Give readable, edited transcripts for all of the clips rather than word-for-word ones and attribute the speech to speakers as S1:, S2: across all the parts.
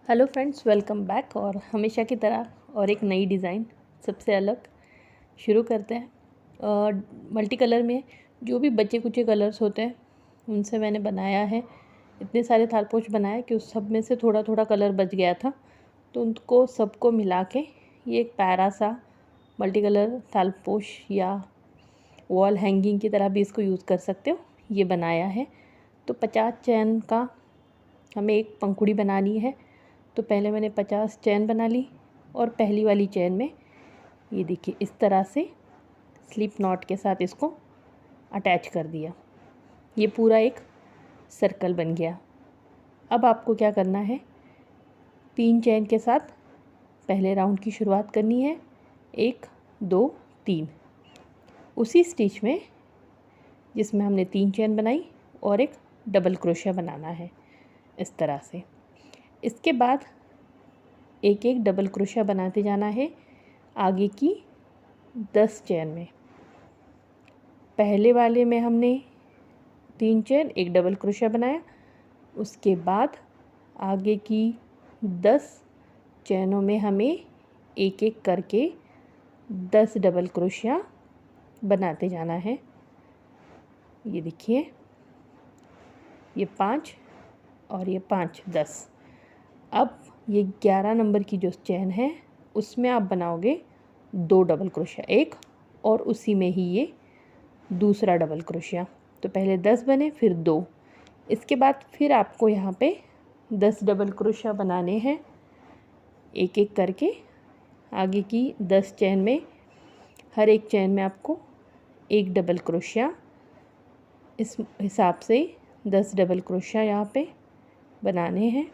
S1: Hello friends, welcome back. और हमेशा की तरह और एक नई डिज़ाइन सबसे अलग शुरू करते हैं। मल्टी कलर में जो भी बचे कुचे कलर्स होते हैं उनसे मैंने बनाया है। इतने सारे थालपोश बनाए कि उस सब में से थोड़ा थोड़ा कलर बच गया था, तो उनको सबको मिला के ये एक प्यारा सा मल्टी कलर थालपोश या वॉल हैंगिंग की तरह भी इसको यूज़ कर सकते हो, ये बनाया है। तो 50 चैन का हमें एक पंखुड़ी बनानी है। तो पहले मैंने 50 चैन बना ली और पहली वाली चैन में ये देखिए इस तरह से स्लिप नॉट के साथ इसको अटैच कर दिया। ये पूरा एक सर्कल बन गया। अब आपको क्या करना है, 3 चैन के साथ पहले राउंड की शुरुआत करनी है। 1 2 3 उसी स्टिच में जिसमें हमने 3 चैन बनाई और एक डबल क्रोशिया बनाना है इस तरह से। इसके बाद एक एक डबल क्रोशिया बनाते जाना है आगे की 10 चैन में। पहले वाले में हमने 3 चैन एक डबल क्रोशिया बनाया, उसके बाद आगे की 10 चैनों में हमें एक एक करके 10 डबल क्रोशिया बनाते जाना है। ये देखिए, ये 5 और ये 5 10। अब ये 11 नंबर की जो चैन है उसमें आप बनाओगे 2 डबल क्रोशिया, एक और उसी में ही ये दूसरा डबल क्रोशिया। तो पहले 10 बने फिर 2। इसके बाद फिर आपको यहाँ पे 10 डबल क्रोशिया बनाने हैं एक एक करके आगे की 10 चैन में। हर एक चैन में आपको एक डबल क्रोशिया, इस हिसाब से 10 डबल क्रोशिया यहाँ पे बनाने हैं।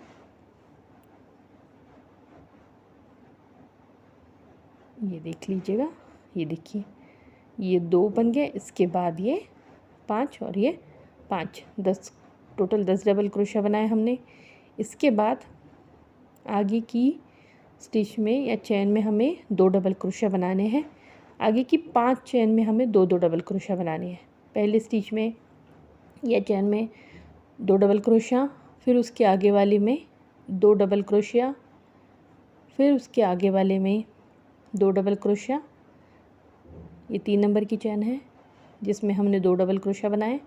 S1: ये देख लीजिएगा, ये देखिए ये 2 बन गए, इसके बाद ये 5 और ये 5, 10 टोटल 10 डबल क्रोशिया बनाए हमने। इसके बाद आगे की स्टिच में या चैन में हमें 2 डबल क्रोशिया बनाने हैं। आगे की 5 चैन में हमें 2 2 डबल क्रोशिया बनाने हैं। पहले स्टिच में या चैन में 2 डबल क्रोशिया, फिर उसके आगे वाले में 2 डबल क्रोशिया, फिर उसके आगे वाले में 2 डबल क्रोशिया। ये 3 नंबर की चैन है जिसमें हमने 2 डबल क्रोशिया बनाए।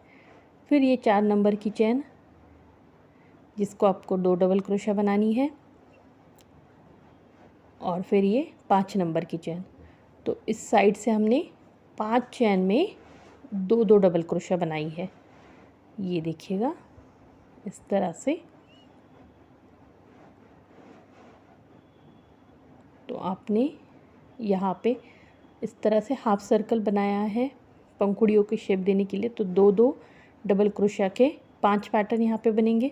S1: फिर ये 4 नंबर की चैन जिसको आपको 2 डबल क्रोशिया बनानी है, और फिर ये 5 नंबर की चैन। तो इस साइड से हमने 5 चैन में 2 2 डबल क्रोशिया बनाई है। ये देखिएगा इस तरह से। तो आपने यहाँ पे इस तरह से हाफ सर्कल बनाया है पंखुड़ियों की शेप देने के लिए। तो 2 2 डबल क्रोशिया के 5 पैटर्न यहाँ पे बनेंगे।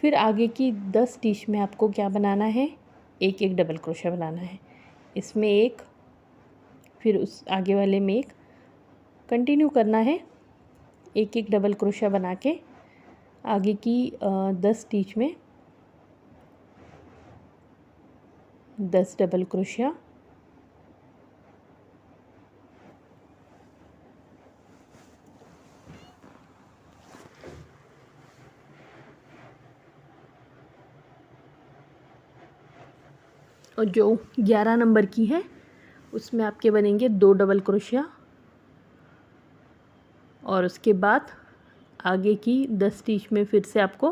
S1: फिर आगे की 10 स्टिच में आपको क्या बनाना है, एक एक डबल क्रोशिया बनाना है। इसमें एक, फिर उस आगे वाले में एक, कंटिन्यू करना है एक एक डबल क्रोशिया बना के आगे की 10 स्टिच में 10 डबल क्रोशिया। और जो 11 नंबर की है उसमें आपके बनेंगे 2 डबल क्रोशिया, और उसके बाद आगे की 10 स्टिच में फिर से आपको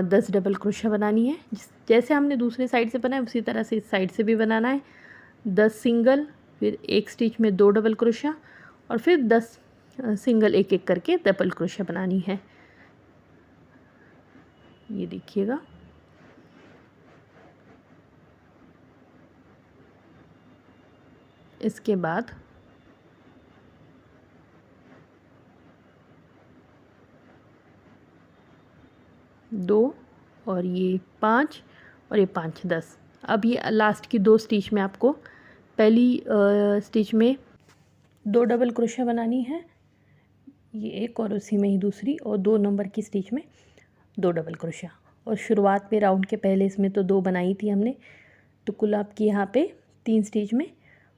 S1: 10 डबल क्रोशिया बनानी है। जैसे हमने दूसरे साइड से बनाया उसी तरह से इस साइड से भी बनाना है। 10 सिंगल, फिर एक स्टिच में 2 डबल क्रोशिया, और फिर 10 सिंगल एक एक करके डबल क्रोशिया बनानी है। ये देखिएगा, इसके बाद दो, और ये 5 और ये 5 10। अब ये लास्ट की 2 स्टिच में आपको पहली स्टिच में 2 डबल क्रोशिया बनानी है, ये एक और उसी में ही दूसरी, और 2 नंबर की स्टिच में 2 डबल क्रोशिया। और शुरुआत में राउंड के पहले इसमें तो 2 बनाई थी हमने, तो कुल आपकी यहाँ पे 3 स्टिच में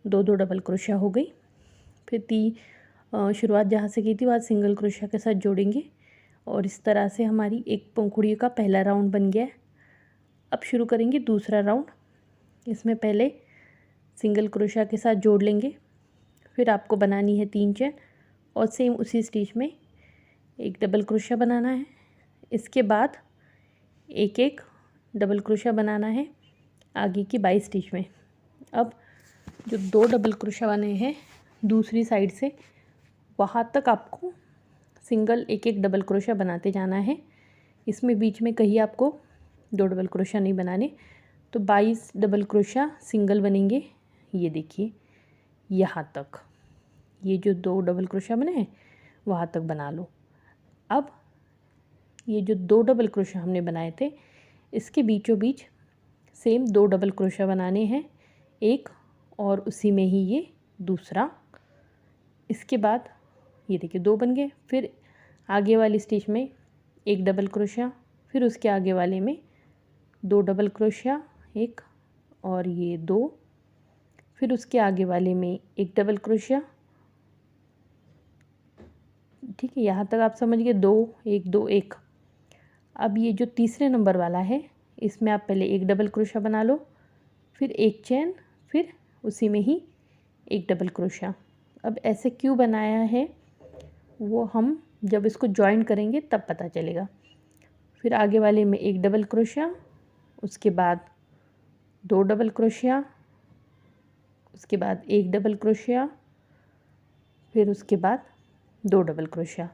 S1: 2 2 डबल क्रोशिया हो गई। फिर शुरुआत जहाँ से की थी वहाँ सिंगल क्रोशिया के साथ जोड़ेंगे, और इस तरह से हमारी एक पंखुड़ी का पहला राउंड बन गया है। अब शुरू करेंगे दूसरा राउंड। इसमें पहले सिंगल क्रोशा के साथ जोड़ लेंगे, फिर आपको बनानी है 3 चेन और सेम उसी स्टिच में एक डबल क्रोशा बनाना है। इसके बाद एक एक डबल क्रोशा बनाना है आगे की 22 स्टिच में। अब जो 2 डबल क्रोशा बने हैं दूसरी साइड से वहाँ तक आपको सिंगल एक एक डबल क्रोशा बनाते जाना है। इसमें बीच में कहीं आपको 2 डबल क्रोशा नहीं बनाने, तो 22 डबल क्रोशा सिंगल बनेंगे। ये देखिए यहाँ तक, ये जो 2 डबल क्रोशा बने हैं वहाँ तक बना लो। अब ये जो 2 डबल क्रोशा हमने बनाए थे इसके बीचों बीच सेम 2 डबल क्रोशा बनाने हैं, एक और उसी में ही ये दूसरा। इसके बाद ये देखिए 2 बन गए। फिर आगे वाली स्टिच में एक डबल क्रोशा, फिर उसके आगे वाले में 2 डबल क्रोशा, एक और ये 2, फिर उसके आगे वाले में एक डबल क्रोशा। ठीक है, यहाँ तक आप समझ गए, 2 1 2 1। अब ये जो तीसरे नंबर वाला है इसमें आप पहले एक डबल क्रोशा बना लो, फिर एक चेन, फिर उसी में ही एक डबल क्रोशा। अब ऐसे क्यों बनाया है वो हम जब इसको जॉइन करेंगे तब पता चलेगा। फिर आगे वाले में एक डबल क्रोशा, उसके बाद 2 डबल क्रोशिया, उसके बाद एक डबल क्रोशिया, फिर उसके बाद 2 डबल क्रोशिया,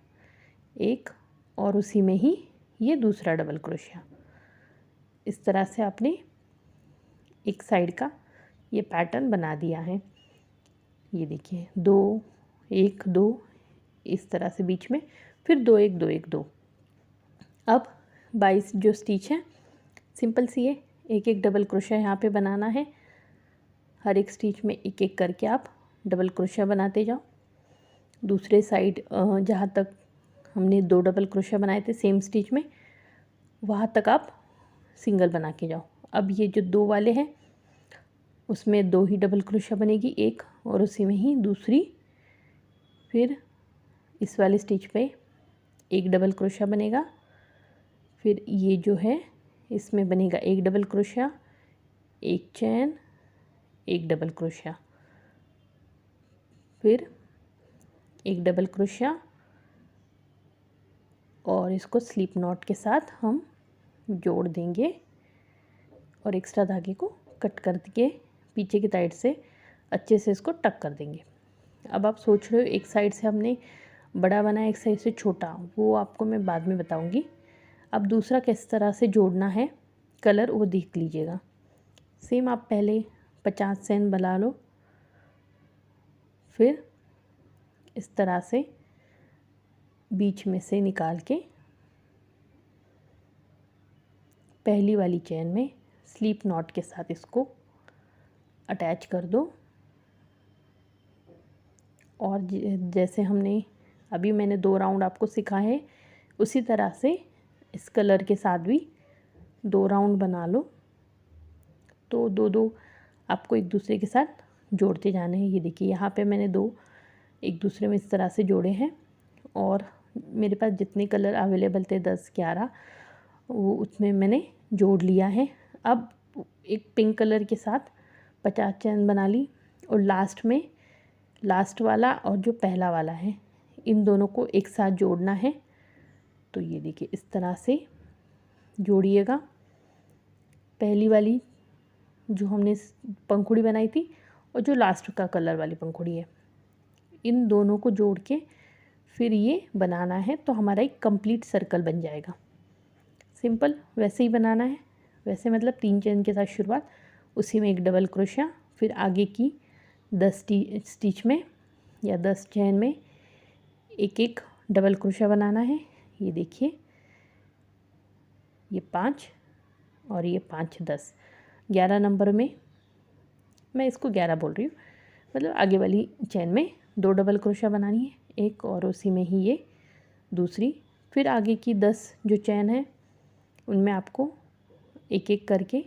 S1: एक और उसी में ही ये दूसरा डबल क्रोशिया। इस तरह से आपने एक साइड का ये पैटर्न बना दिया है। ये देखिए 2 1 2 इस तरह से बीच में, फिर 2 1 2 1 2। अब 22 जो स्टिच है सिंपल सी है, एक एक डबल क्रोशिया यहाँ पे बनाना है। हर एक स्टिच में एक एक करके आप डबल क्रोशिया बनाते जाओ। दूसरे साइड जहाँ तक हमने 2 डबल क्रोशिया बनाए थे सेम स्टिच में वहाँ तक आप सिंगल बना के जाओ। अब ये जो 2 वाले हैं उसमें 2 ही डबल क्रोशिया बनेगी, एक और उसी में ही दूसरी। फिर इस वाले स्टिच पे एक डबल क्रोशिया बनेगा, फिर ये जो है इसमें बनेगा एक डबल क्रोशिया, एक चैन, एक डबल क्रोशिया, फिर एक डबल क्रोशिया और इसको स्लिप नॉट के साथ हम जोड़ देंगे और एक्स्ट्रा धागे को कट करके पीछे की साइड से अच्छे से इसको टक कर देंगे। अब आप सोच रहे हो एक साइड से हमने बड़ा बनाया एक साइड से छोटा, वो आपको मैं बाद में बताऊंगी। अब दूसरा किस तरह से जोड़ना है कलर वो देख लीजिएगा। सेम आप पहले 50 चैन बना लो, फिर इस तरह से बीच में से निकाल के पहली वाली चैन में स्लिप नॉट के साथ इसको अटैच कर दो। और जैसे हमने अभी मैंने 2 राउंड आपको सिखाए हैं उसी तरह से इस कलर के साथ भी 2 राउंड बना लो। तो 2 आपको एक दूसरे के साथ जोड़ते जाने हैं। ये देखिए यहाँ पे मैंने 2 एक दूसरे में इस तरह से जोड़े हैं और मेरे पास जितने कलर अवेलेबल थे 10 11 वो उसमें मैंने जोड़ लिया है। अब एक पिंक कलर के साथ 50 चैन बना ली और लास्ट में लास्ट वाला और जो पहला वाला है इन दोनों को एक साथ जोड़ना है। तो ये देखिए इस तरह से जोड़िएगा। पहली वाली जो हमने पंखुड़ी बनाई थी और जो लास्ट का कलर वाली पंखुड़ी है इन दोनों को जोड़ के फिर ये बनाना है तो हमारा एक कंप्लीट सर्कल बन जाएगा। सिंपल वैसे ही बनाना है, वैसे मतलब 3 चेन के साथ शुरुआत, उसी में एक डबल क्रोशिया, फिर आगे की 10 स्टिच में या 10 चेन में एक एक डबल क्रोशिया बनाना है। ये देखिए ये 5 और ये 5 10 11 नंबर में, मैं इसको 11 बोल रही हूँ, मतलब आगे वाली चेन में 2 डबल क्रोशिया बनानी है, एक और उसी में ही ये दूसरी। फिर आगे की 10 जो चेन है उनमें आपको एक एक करके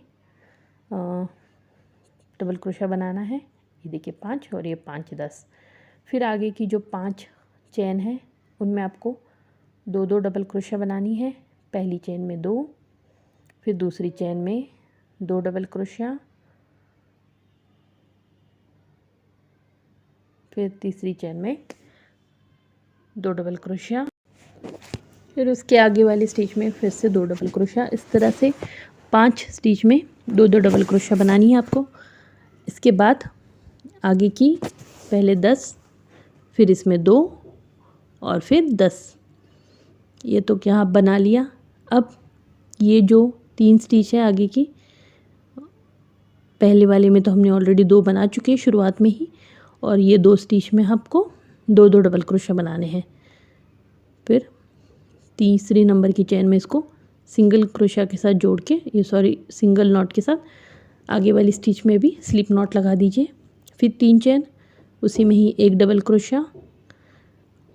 S1: डबल क्रोशिया बनाना है। ये देखिए 5 और ये 5 10। फिर आगे की जो 5 चेन है उनमें आपको 2 2 डबल क्रोशिया बनानी है। पहली चेन में 2, फिर दूसरी चेन में 2 डबल क्रोशिया, फिर तीसरी चेन में 2 डबल क्रोशिया, फिर उसके आगे वाली स्टिच में फिर से 2 डबल क्रोशिया। इस तरह से 5 स्टिच में 2-2 डबल क्रोशिया बनानी है आपको। इसके बाद आगे की पहले 10, फिर इसमें 2 और फिर 10, ये तो क्या बना लिया। अब ये जो 3 स्टिच है आगे की, पहले वाले में तो हमने ऑलरेडी 2 बना चुके हैं शुरुआत में ही, और ये 2 स्टिच में आपको 2-2 डबल क्रोशिया बनाने हैं। फिर तीसरी नंबर की चेन में इसको सिंगल क्रोशिया के साथ जोड़ के, सिंगल नॉट के साथ आगे वाली स्टिच में भी स्लिप नॉट लगा दीजिए। फिर 3 चेन, उसी में ही 1 डबल क्रोशिया,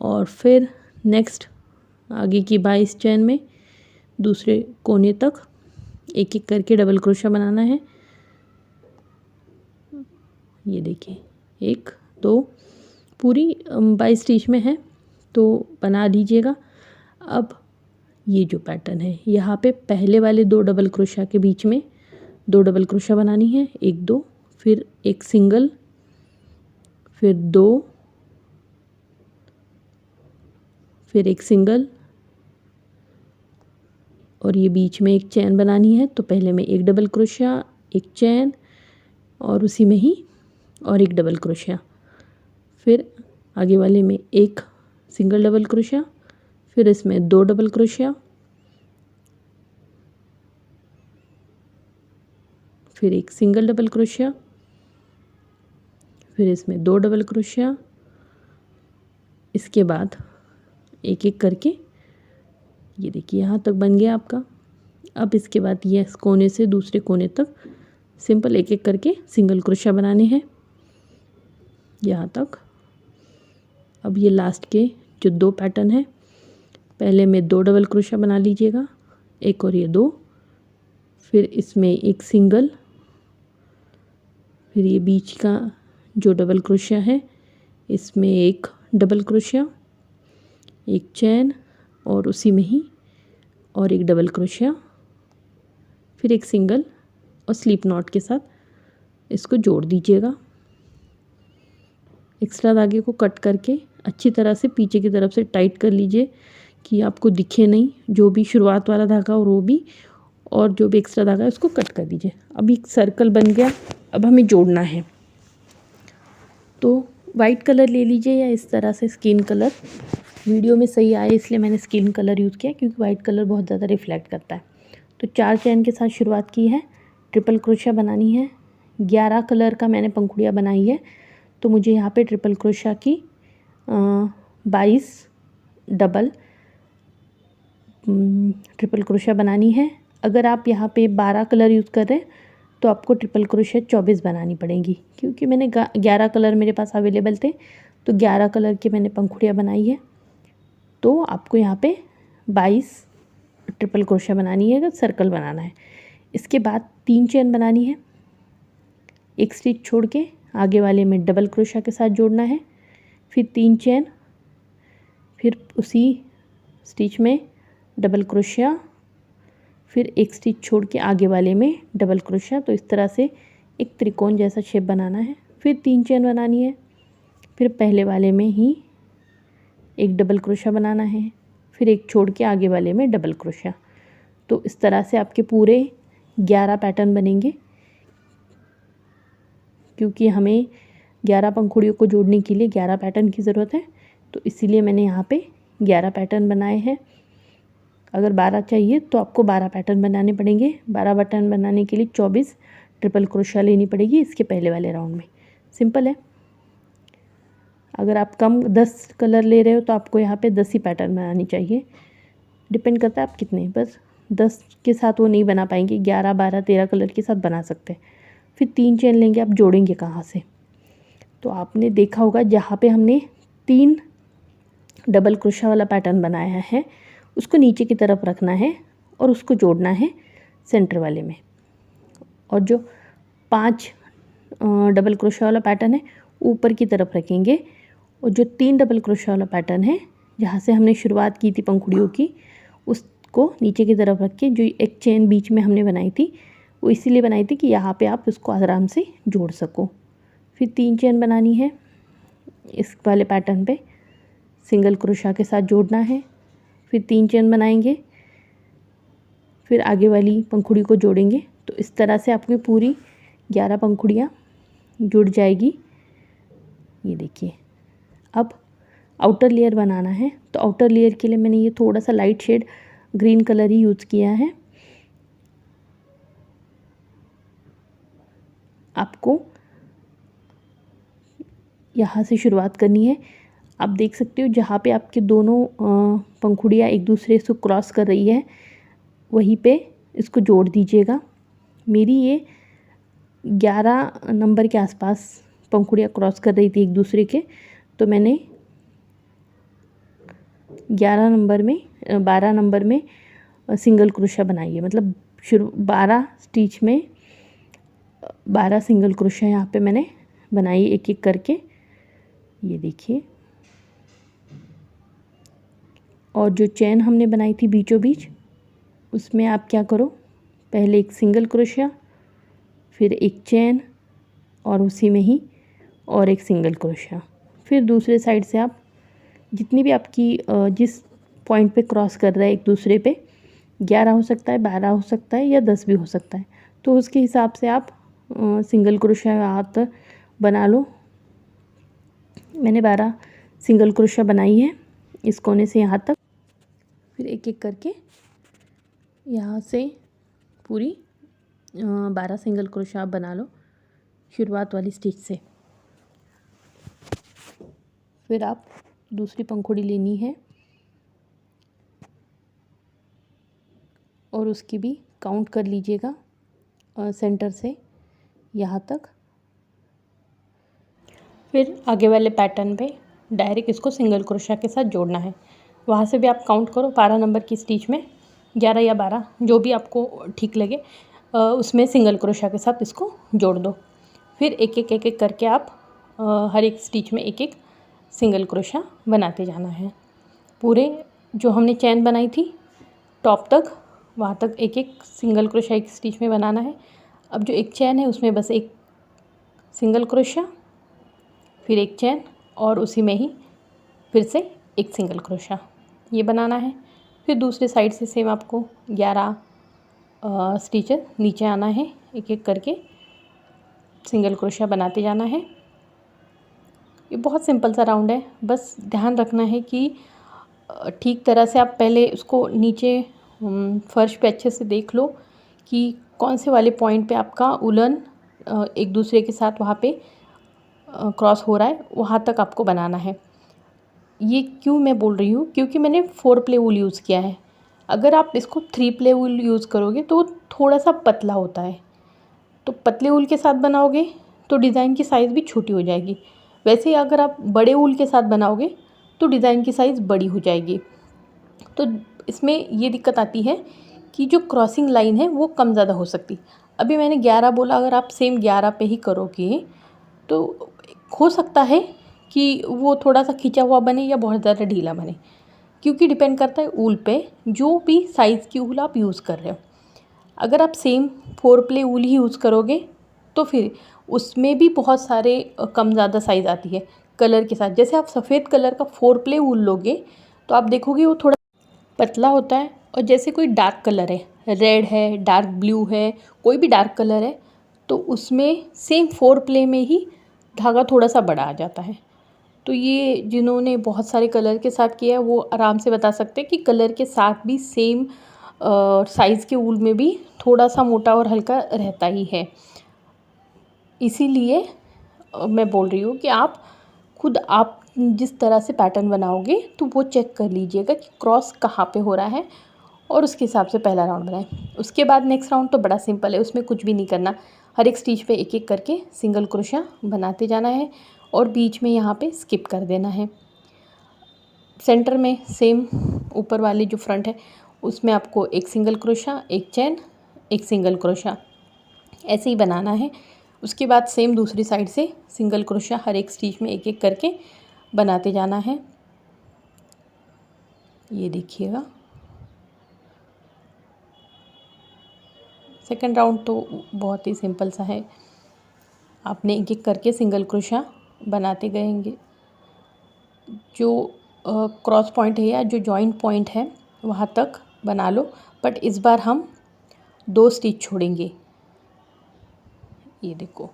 S1: और फिर नेक्स्ट आगे की 22 चेन में दूसरे कोने तक एक एक करके डबल क्रोशिया बनाना है। ये देखिए 1 2 पूरी 22 स्टिच में है, तो बना लीजिएगा। अब ये जो पैटर्न है, यहाँ पे पहले वाले 2 डबल क्रोशिया के बीच में 2 डबल क्रोशिया बनानी है, 1 2, फिर एक सिंगल, फिर 2, फिर एक सिंगल, और ये बीच में एक चैन बनानी है। तो पहले में 1 डबल क्रोशिया, एक चैन, और उसी में ही और 1 डबल क्रोशिया, फिर आगे वाले में 1 सिंगल डबल क्रोशिया, फिर इसमें 2 डबल क्रोशिया, फिर एक सिंगल डबल क्रोशिया, फिर इसमें 2 डबल क्रोशिया। इसके बाद एक एक करके ये देखिए यहाँ तक बन गया आपका। अब इसके बाद ये इस कोने से दूसरे कोने तक सिंपल एक एक करके सिंगल क्रोशिया बनाने हैं यहाँ तक। अब ये लास्ट के जो 2 पैटर्न है, पहले में 2 डबल क्रोशिया बना लीजिएगा, एक और ये 2, फिर इसमें एक सिंगल, फिर ये बीच का जो डबल क्रोशिया है इसमें एक डबल क्रोशिया, एक चैन, और उसी में ही और एक डबल क्रोशिया, फिर एक सिंगल, और स्लिप नॉट के साथ इसको जोड़ दीजिएगा। एक्स्ट्रा धागे को कट करके अच्छी तरह से पीछे की तरफ से टाइट कर लीजिए कि आपको दिखे नहीं, जो भी शुरुआत वाला धागा और वो भी, और जो भी एक्स्ट्रा धागा है उसको कट कर दीजिए। अब एक सर्कल बन गया, अब हमें जोड़ना है। तो वाइट कलर ले लीजिए या इस तरह से स्किन कलर, वीडियो में सही आए इसलिए मैंने स्किन कलर यूज़ किया, क्योंकि वाइट कलर बहुत ज़्यादा रिफ्लेक्ट करता है। तो 4 चैन के साथ शुरुआत की है, ट्रिपल क्रोशिया बनानी है। 11 कलर का मैंने पंखुड़ियाँ बनाई है, तो मुझे यहाँ पे ट्रिपल क्रोशिया की 22 डबल ट्रिपल क्रोशिया बनानी है। अगर आप यहाँ पे 12 कलर यूज़ कर रहे हैं तो आपको ट्रिपल क्रोशिया 24 बनानी पड़ेंगी, क्योंकि मैंने 11 कलर मेरे पास अवेलेबल थे, तो 11 कलर की मैंने पंखुड़ियाँ बनाई है। तो आपको यहाँ पे 22 ट्रिपल क्रोशिया बनानी है, अगर सर्कल बनाना है। इसके बाद 3 चेन बनानी है, एक स्टिच छोड़ के आगे वाले में डबल क्रोशिया के साथ जोड़ना है, फिर 3 चेन, फिर उसी स्टिच में डबल क्रोशिया, फिर एक स्टिच छोड़ के आगे वाले में डबल क्रोशिया। तो इस तरह से एक त्रिकोण जैसा शेप बनाना है। फिर 3 चेन बनानी है, फिर पहले वाले में ही एक डबल क्रोशिया बनाना है, फिर एक छोड़ के आगे वाले में डबल क्रोशिया। तो इस तरह से आपके पूरे 11 पैटर्न बनेंगे, क्योंकि हमें 11 पंखुड़ियों को जोड़ने के लिए 11 पैटर्न की ज़रूरत है, तो इसीलिए मैंने यहाँ पे 11 पैटर्न बनाए हैं। अगर 12 चाहिए तो आपको 12 पैटर्न बनाने पड़ेंगे। 12 पैटर्न बनाने के लिए 24 ट्रिपल क्रोशिया लेनी पड़ेगी इसके पहले वाले राउंड में। सिंपल है। अगर आप कम 10 कलर ले रहे हो तो आपको यहाँ पे 10 ही पैटर्न बनानी चाहिए, डिपेंड करता है आप कितने, बस 10 के साथ वो नहीं बना पाएंगे, 11 12 13 कलर के साथ बना सकते हैं। फिर 3 चेन लेंगे, आप जोड़ेंगे कहाँ से? तो आपने देखा होगा जहाँ पे हमने 3 डबल क्रोशिया वाला पैटर्न बनाया है, उसको नीचे की तरफ रखना है और उसको जोड़ना है सेंटर वाले में। और जो 5 डबल क्रोशिया वाला पैटर्न है ऊपर की तरफ रखेंगे, और जो 3 डबल क्रोशिया वाला पैटर्न है जहाँ से हमने शुरुआत की थी पंखुड़ियों की, उसको नीचे की तरफ रख के जो एक चेन बीच में हमने बनाई थी वो इसीलिए बनाई थी कि यहाँ पे आप इसको आराम से जोड़ सको। फिर 3 चेन बनानी है इस वाले पैटर्न पे, सिंगल क्रोशा के साथ जोड़ना है। फिर 3 चेन बनाएंगे, फिर आगे वाली पंखुड़ी को जोड़ेंगे। तो इस तरह से आपकी पूरी 11 पंखुड़ियाँ जुड़ जाएगी। ये देखिए। अब आउटर लेयर बनाना है, तो आउटर लेयर के लिए मैंने ये थोड़ा सा लाइट शेड ग्रीन कलर ही यूज़ किया है। आपको यहाँ से शुरुआत करनी है। आप देख सकते हो जहाँ पे आपके दोनों पंखुड़ियाँ एक दूसरे से क्रॉस कर रही है, वहीं पे इसको जोड़ दीजिएगा। मेरी ये 11 नंबर के आसपास पंखुड़ियाँ क्रॉस कर रही थी एक दूसरे के, तो मैंने 11 नंबर में 12 नंबर में सिंगल क्रोशा बनाई है। मतलब 12 स्टिच में 12 सिंगल क्रोशा यहाँ पे मैंने बनाई एक एक करके। ये देखिए। और जो चैन हमने बनाई थी बीचों बीच, उसमें आप क्या करो, पहले एक सिंगल क्रोशा, फिर एक चैन और उसी में ही और एक सिंगल क्रोशा। फिर दूसरे साइड से आप जितनी भी आपकी जिस पॉइंट पे क्रॉस कर रहा है एक दूसरे पे, 11 हो सकता है, 12 हो सकता है या 10 भी हो सकता है, तो उसके हिसाब से आप सिंगल क्रोशा हाथ बना लो। मैंने 12 सिंगल क्रोशा बनाई है इस कोने से यहाँ तक। फिर एक एक करके यहाँ से पूरी 12 सिंगल क्रोशा आप बना लो शुरुआत वाली स्टिच से। फिर आप दूसरी पंखुड़ी लेनी है और उसकी भी काउंट कर लीजिएगा सेंटर से यहाँ तक। फिर आगे वाले पैटर्न पे डायरेक्ट इसको सिंगल क्रोशा के साथ जोड़ना है। वहाँ से भी आप काउंट करो 12 नंबर की स्टिच में 11 या 12 जो भी आपको ठीक लगे उसमें सिंगल क्रोशा के साथ इसको जोड़ दो। फिर एक एक करके आप हर एक स्टिच में एक एक सिंगल क्रोशा बनाते जाना है। पूरे जो हमने चैन बनाई थी टॉप तक, वहाँ तक एक एक सिंगल क्रोशा एक स्टिच में बनाना है। अब जो एक चैन है उसमें बस एक सिंगल क्रोशा, फिर एक चैन और उसी में ही फिर से एक सिंगल क्रोशा, ये बनाना है। फिर दूसरे साइड से सेम आपको 11 स्टिचेस नीचे आना है, एक एक करके सिंगल क्रोशा बनाते जाना है। ये बहुत सिंपल सा राउंड है, बस ध्यान रखना है कि ठीक तरह से आप पहले उसको नीचे फर्श पे अच्छे से देख लो कि कौन से वाले पॉइंट पे आपका उलन एक दूसरे के साथ वहाँ पे क्रॉस हो रहा है, वहाँ तक आपको बनाना है। ये क्यों मैं बोल रही हूँ, क्योंकि मैंने 4 प्ले वूल यूज़ किया है। अगर आप इसको 3 प्ले वूल यूज़ करोगे तो थोड़ा सा पतला होता है, तो पतले वूल के साथ बनाओगे तो डिज़ाइन की साइज़ भी छोटी हो जाएगी। वैसे ही अगर आप बड़े वूल के साथ बनाओगे तो डिज़ाइन की साइज़ बड़ी हो जाएगी। तो इसमें ये दिक्कत आती है कि जो क्रॉसिंग लाइन है वो कम ज़्यादा हो सकती। अभी मैंने 11 बोला, अगर आप सेम 11 पे ही करोगे तो हो सकता है कि वो थोड़ा सा खिंचा हुआ बने या बहुत ज़्यादा ढीला बने, क्योंकि डिपेंड करता है ऊल पे, जो भी साइज़ की ऊल आप यूज़ कर रहे हो। अगर आप सेम 4 प्ले ऊल ही यूज़ करोगे तो फिर उसमें भी बहुत सारे कम ज़्यादा साइज़ आती है कलर के साथ। जैसे आप सफ़ेद कलर का 4 प्ले ऊल लोगे तो आप देखोगे वो थोड़ा पतला होता है, और जैसे कोई डार्क कलर है, रेड है, डार्क ब्लू है, कोई भी डार्क कलर है, तो उसमें सेम 4 प्ले में ही धागा थोड़ा सा बड़ा आ जाता है। तो ये जिन्होंने बहुत सारे कलर के साथ किया है वो आराम से बता सकते हैं कि कलर के साथ भी सेम साइज़ के ऊल में भी थोड़ा सा मोटा और हल्का रहता ही है। इसीलिए मैं बोल रही हूँ कि आप खुद आप जिस तरह से पैटर्न बनाओगे तो वो चेक कर लीजिएगा कि क्रॉस कहाँ पे हो रहा है, और उसके हिसाब से पहला राउंड बनाएं। उसके बाद नेक्स्ट राउंड तो बड़ा सिंपल है, उसमें कुछ भी नहीं करना। हर एक स्टिच पे एक एक करके सिंगल क्रोशा बनाते जाना है और बीच में यहाँ पे स्किप कर देना है। सेंटर में सेम ऊपर वाली जो फ्रंट है उसमें आपको एक सिंगल क्रोशा, एक चैन, एक सिंगल क्रोशा, ऐसे ही बनाना है। उसके बाद सेम दूसरी साइड से सिंगल क्रोशा हर एक स्टिच में एक एक करके बनाते जाना है। ये देखिएगा, सेकंड राउंड तो बहुत ही सिंपल सा है, आपने एक एक करके सिंगल क्रोशा बनाते गएंगे। जो क्रॉस पॉइंट है या जो जॉइंट पॉइंट है वहाँ तक बना लो, बट इस बार हम 2 स्टिच छोड़ेंगे। ये देखो,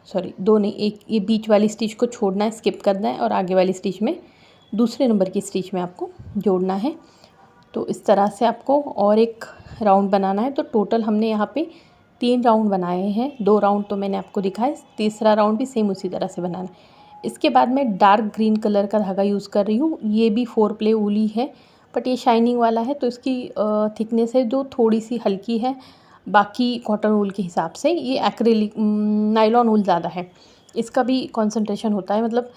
S1: सॉरी 2 नहीं, एक ये बीच वाली स्टिच को छोड़ना है, स्किप करना है और आगे वाली स्टिच में दूसरे नंबर की स्टिच में आपको जोड़ना है। तो इस तरह से आपको और एक राउंड बनाना है। तो टोटल हमने यहाँ पे 3 राउंड बनाए हैं, 2 राउंड तो मैंने आपको दिखाए, तीसरा राउंड भी सेम उसी तरह से बनाना है। इसके बाद मैं डार्क ग्रीन कलर का धागा यूज़ कर रही हूँ। ये भी 4 प्ले ऊली है, बट ये शाइनिंग वाला है, तो इसकी थिकनेस है जो थोड़ी सी हल्की है बाकी कॉटन वूल के हिसाब से। ये एक्रेलिक नायलॉन वूल ज़्यादा है, इसका भी कंसंट्रेशन होता है, मतलब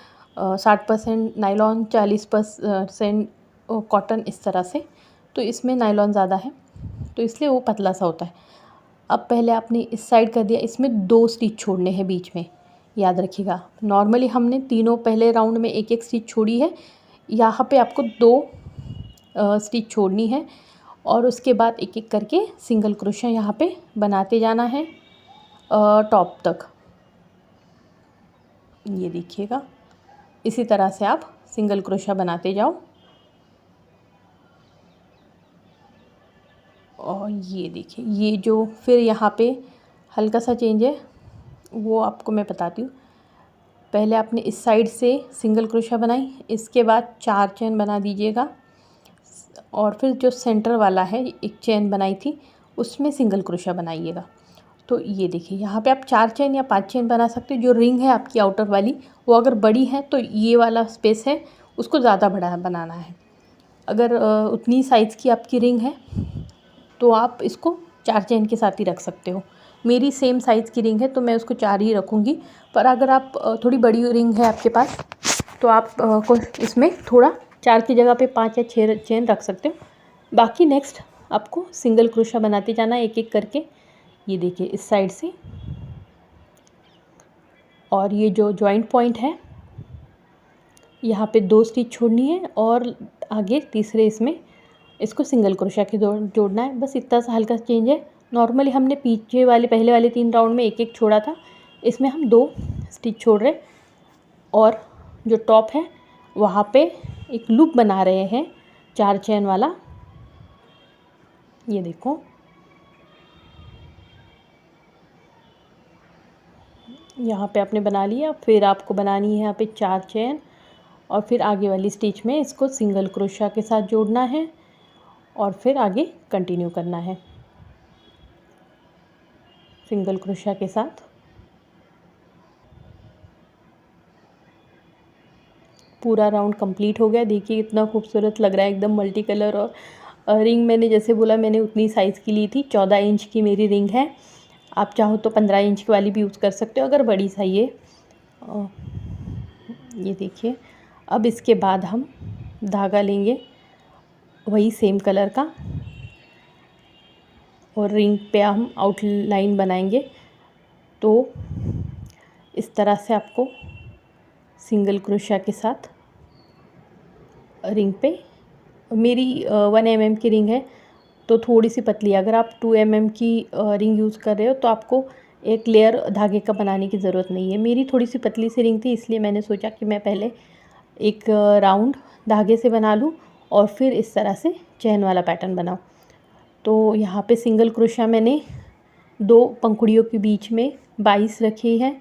S1: 60% नायलॉन 40% कॉटन, इस तरह से। तो इसमें नायलॉन ज़्यादा है तो इसलिए वो पतला सा होता है। अब पहले आपने इस साइड कर दिया, इसमें 2 स्टिच छोड़ने हैं बीच में, याद रखिएगा। नॉर्मली हमने तीनों पहले राउंड में एक एक स्टिच छोड़ी है, यहाँ पे आपको 2 स्टिच छोड़नी है और उसके बाद एक एक करके सिंगल क्रोशा यहाँ पे बनाते जाना है टॉप तक। ये देखिएगा, इसी तरह से आप सिंगल क्रोशा बनाते जाओ। और ये देखिए, ये जो फिर यहाँ पे हल्का सा चेंज है वो आपको मैं बताती हूँ। पहले आपने इस साइड से सिंगल क्रोशा बनाई, इसके बाद 4 चेन बना दीजिएगा और फिर जो सेंटर वाला है एक चेन बनाई थी उसमें सिंगल क्रोशा बनाइएगा। तो ये देखिए, यहाँ पे आप 4 चेन या 5 चेन बना सकते हो। जो रिंग है आपकी आउटर वाली वो अगर बड़ी है तो ये वाला स्पेस है उसको ज़्यादा बड़ा बनाना है। अगर उतनी साइज़ की आपकी रिंग है तो आप इसको 4 चेन के साथ ही रख सकते हो। मेरी सेम साइज़ की रिंग है तो मैं उसको 4 ही रखूँगी, पर अगर आप थोड़ी बड़ी रिंग है आपके पास तो आप को इसमें थोड़ा 4 की जगह पे 5 या 6 चेन रख सकते हो। बाकी नेक्स्ट आपको सिंगल क्रोशा बनाते जाना है एक एक करके। ये देखिए इस साइड से, और ये जो जॉइंट पॉइंट है यहाँ पे 2 स्टिच छोड़नी है और आगे तीसरे इसमें इसको सिंगल क्रोशा के जोड़ना है। बस इतना सा हल्का चेंज है। नॉर्मली हमने पीछे वाले पहले वाले 3 राउंड में एक एक छोड़ा था, इसमें हम 2 स्टिच छोड़ रहे और जो टॉप है वहाँ पे एक लूप बना रहे हैं 4 चेन वाला। ये देखो, यहाँ पे आपने बना लिया, फिर आपको बनानी है यहाँ पे 4 चेन और फिर आगे वाली स्टिच में इसको सिंगल क्रोशा के साथ जोड़ना है और फिर आगे कंटिन्यू करना है सिंगल क्रोशा के साथ। पूरा राउंड कंप्लीट हो गया। देखिए इतना खूबसूरत लग रहा है, एकदम मल्टी कलर। और रिंग मैंने जैसे बोला, मैंने उतनी साइज़ की ली थी, 14 इंच की मेरी रिंग है। आप चाहो तो 15 इंच वाली भी यूज़ कर सकते हो अगर बड़ी चाहिए। ये देखिए, अब इसके बाद हम धागा लेंगे वही सेम कलर का और रिंग पे हम आउटलाइन बनाएंगे। तो इस तरह से आपको सिंगल क्रोशा के साथ रिंग पे, मेरी 1 mm की रिंग है तो थोड़ी सी पतली है। अगर आप 2 mm की रिंग यूज़ कर रहे हो तो आपको एक लेयर धागे का बनाने की ज़रूरत नहीं है। मेरी थोड़ी सी पतली सी रिंग थी, इसलिए मैंने सोचा कि मैं पहले एक राउंड धागे से बना लूँ और फिर इस तरह से चैन वाला पैटर्न बनाऊँ। तो यहाँ पे सिंगल क्रोशा मैंने 2 पंखुड़ियों के बीच में 22 रखी है।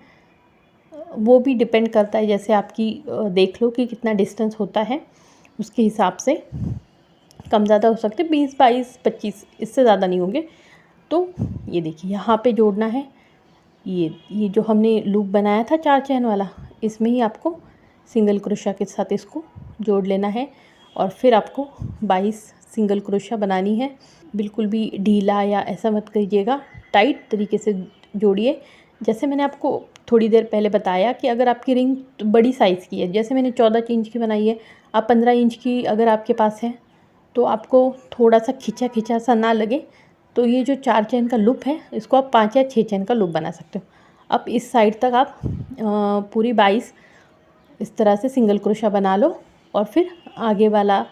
S1: वो भी डिपेंड करता है, जैसे आपकी देख लो कि कितना डिस्टेंस होता है, उसके हिसाब से कम ज़्यादा हो सकते, 20, 22, 25, इससे ज़्यादा नहीं होंगे। तो ये देखिए, यहाँ पे जोड़ना है। ये जो हमने लूप बनाया था 4 चैन वाला, इसमें ही आपको सिंगल क्रोशा के साथ इसको जोड़ लेना है और फिर आपको 22 सिंगल क्रोशा बनानी है। बिल्कुल भी ढीला या ऐसा मत कीजिएगा, टाइट तरीके से जोड़िए। जैसे मैंने आपको थोड़ी देर पहले बताया कि अगर आपकी रिंग बड़ी साइज़ की है, जैसे मैंने 14 इंच की बनाई है, आप 15 इंच की अगर आपके पास है तो आपको थोड़ा सा खिंचा खिंचा सा ना लगे, तो ये जो 4 चेन का लूप है इसको आप 5 या 6 चेन का लूप बना सकते हो। अब इस साइड तक आप पूरी 22 इस तरह से सिंगल क्रोशा बना लो और फिर आगे वाला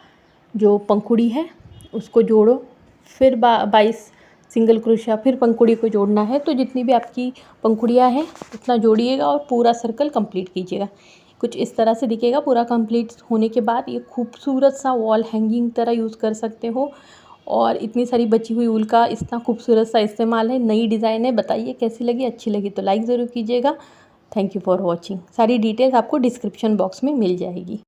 S1: जो पंखुड़ी है उसको जोड़ो। फिर 22 सिंगल क्रोशिया, फिर पंखुड़ी को जोड़ना है। तो जितनी भी आपकी पंखुड़ियाँ हैं उतना जोड़िएगा और पूरा सर्कल कंप्लीट कीजिएगा। कुछ इस तरह से दिखेगा। पूरा कंप्लीट होने के बाद ये खूबसूरत सा वॉल हैंगिंग तरह यूज़ कर सकते हो। और इतनी सारी बची हुई ऊल का इतना खूबसूरत सा इस्तेमाल है। नई डिज़ाइन है। बताइए कैसी लगी, अच्छी लगी तो लाइक ज़रूर कीजिएगा। Thank you for watching. सारी डिटेल्स आपको डिस्क्रिप्शन बॉक्स में मिल जाएगी।